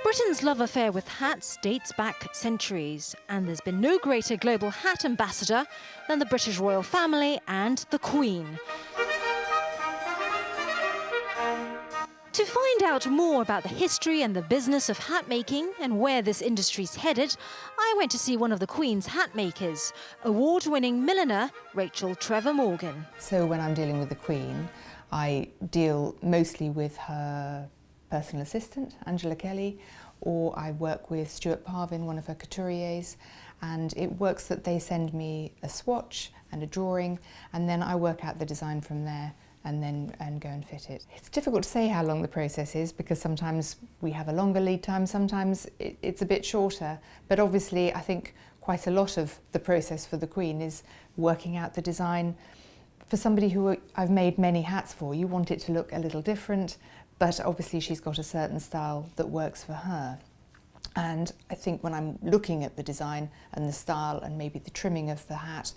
Britain's love affair with hats dates back centuries, and there's been no greater global hat ambassador than the British royal family and the Queen. To find out more about the history and the business of hat making and where this industry's headed, I went to see one of the Queen's hat makers, award-winning milliner Trevor Morgan. So when I'm dealing with the Queen, I deal mostly with her personal assistant, Angela Kelly, or I work with Stuart Parvin, one of her couturiers, and it works that they send me a swatch and a drawing, and then I work out the design from there and go and fit it. It's difficult to say how long the process is because sometimes we have a longer lead time, sometimes it's a bit shorter, but obviously I think quite a lot of the process for the Queen is working out the design. For somebody who I've made many hats for, you want it to look a little different, but obviously she's got a certain style that works for her. And I think when I'm looking at the design and the style and maybe the trimming of the hat,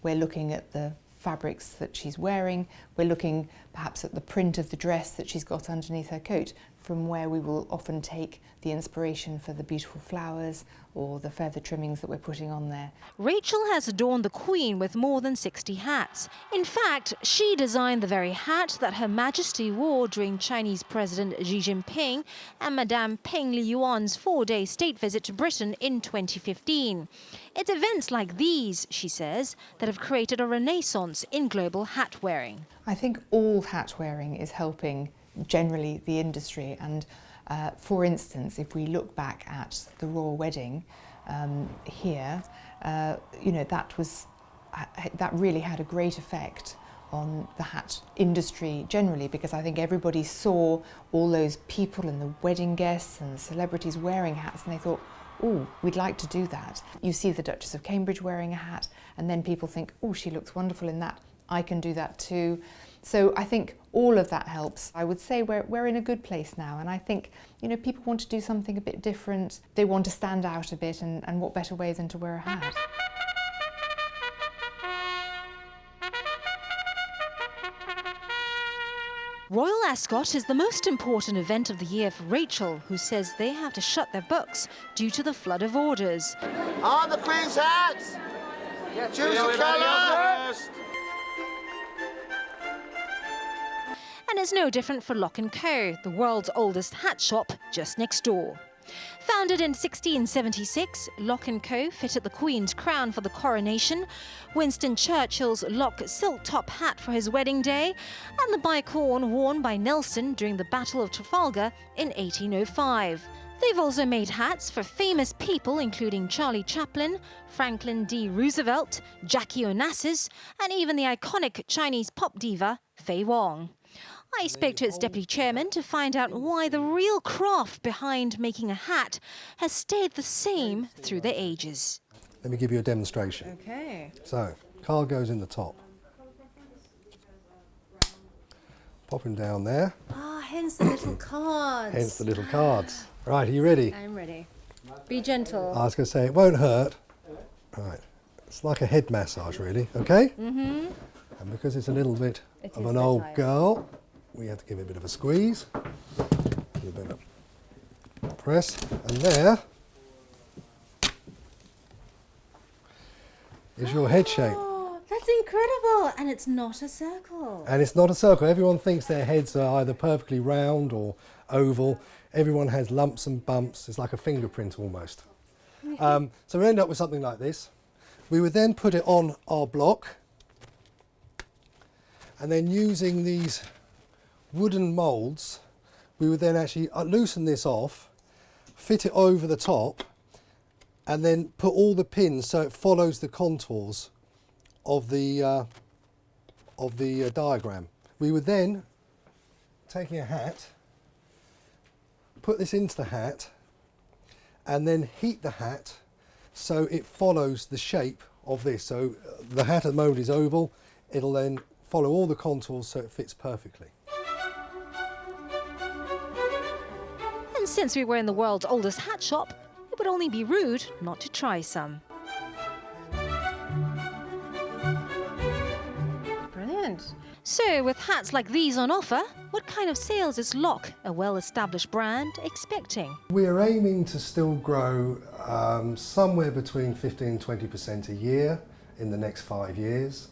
we're looking at the fabrics that she's wearing, we're looking perhaps at the print of the dress that she's got underneath her coat, from where we will often take the inspiration for the beautiful flowers or the feather trimmings that we're putting on there. Rachel has adorned the Queen with more than 60 hats. In fact, she designed the very hat that Her Majesty wore during Chinese President Xi Jinping and Madame Peng Liyuan's 4-day state visit to Britain in 2015. It's events like these, she says, that have created a renaissance in global hat wearing. I think all hat wearing is helping generally the industry, and for instance, if we look back at the royal wedding here, you know, that really had a great effect on the hat industry generally, because I think everybody saw all those people and the wedding guests and the celebrities wearing hats, and they thought, oh, we'd like to do that. You see the Duchess of Cambridge wearing a hat, and then people think, oh, she looks wonderful in that, I can do that too. So I think all of that helps. I would say we're in a good place now, and I think, you know, people want to do something a bit different. They want to stand out a bit, and what better way than to wear a hat? Royal Ascot is the most important event of the year for Rachel, who says they have to shut their books due to the flood of orders. On the Queen's hats! Choose your colour! And it's no different for Lock & Co., the world's oldest hat shop just next door. Founded in 1676, Lock & Co. fitted the Queen's crown for the coronation, Winston Churchill's Lock silk top hat for his wedding day, and the bicorn worn by Nelson during the Battle of Trafalgar in 1805. They've also made hats for famous people including Charlie Chaplin, Franklin D. Roosevelt, Jackie Onassis, and even the iconic Chinese pop diva Fei Wong. I spoke to its deputy chairman to find out why the real craft behind making a hat has stayed the same through the ages. Let me give you a demonstration. Okay. So, card goes in the top. Pop him down there. Ah, hence the little cards. Hence the little cards. Right, are you ready? I'm ready. Be gentle. I was going to say, it won't hurt. Right, it's like a head massage really, okay? Mm-hmm. And because it's a little bit of an old girl, we have to give it a bit of a squeeze, give it a bit of press, and there is your head shape. Oh, that's incredible! And it's not a circle. And it's not a circle. Everyone thinks their heads are either perfectly round or oval. Everyone has lumps and bumps. It's like a fingerprint almost. So we end up with something like this. We would then put it on our block, and then using these wooden moulds, we would then actually loosen this off, fit it over the top, and then put all the pins so it follows the contours of the diagram. We would then, taking a hat, put this into the hat, and then heat the hat so it follows the shape of this. So the hat at the moment is oval, it'll then follow all the contours so it fits perfectly. And since we were in the world's oldest hat shop, it would only be rude not to try some. Brilliant. So, with hats like these on offer, what kind of sales is Lock, a well-established brand, expecting? We're aiming to still grow somewhere between 15 and 20% a year in the next 5 years,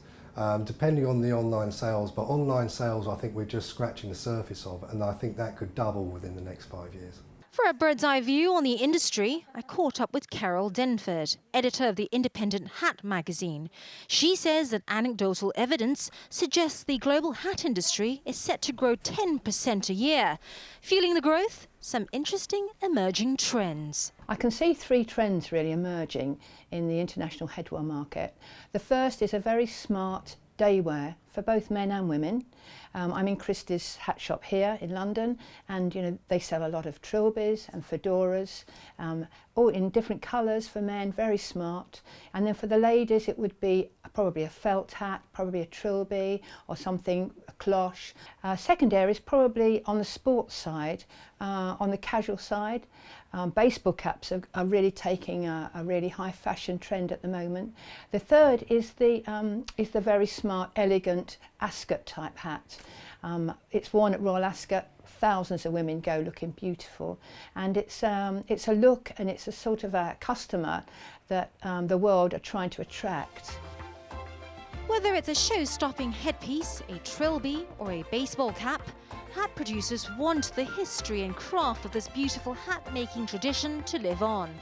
depending on the online sales. But online sales, I think we're just scratching the surface of, and I think that could double within the next 5 years. For a bird's eye view on the industry, I caught up with Carol Denford, editor of the independent Hat magazine. She says that anecdotal evidence suggests the global hat industry is set to grow 10% a year. Fueling the growth, some interesting emerging trends. I can see 3 trends really emerging in the international headwear market. The first is a very smart day wear for both men and women. I'm in Christie's hat shop here in London, and they sell a lot of trilbies and fedoras, all in different colours for men, very smart. And then for the ladies it would be probably a felt hat, probably a trilby or something, a cloche. Second area is probably on the sports side, on the casual side. Baseball caps are really taking a really high fashion trend at the moment. The third is the very smart, elegant Ascot type hat. It's worn at Royal Ascot. Thousands of women go looking beautiful, and it's a look and it's a sort of a customer that the world are trying to attract. Whether it's a show-stopping headpiece, a trilby or a baseball cap, hat producers want the history and craft of this beautiful hat-making tradition to live on.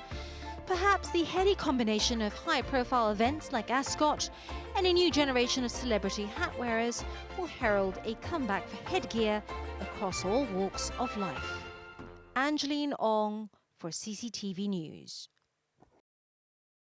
Perhaps the heady combination of high-profile events like Ascot and a new generation of celebrity hat wearers will herald a comeback for headgear across all walks of life. Angeline Ong for CCTV News.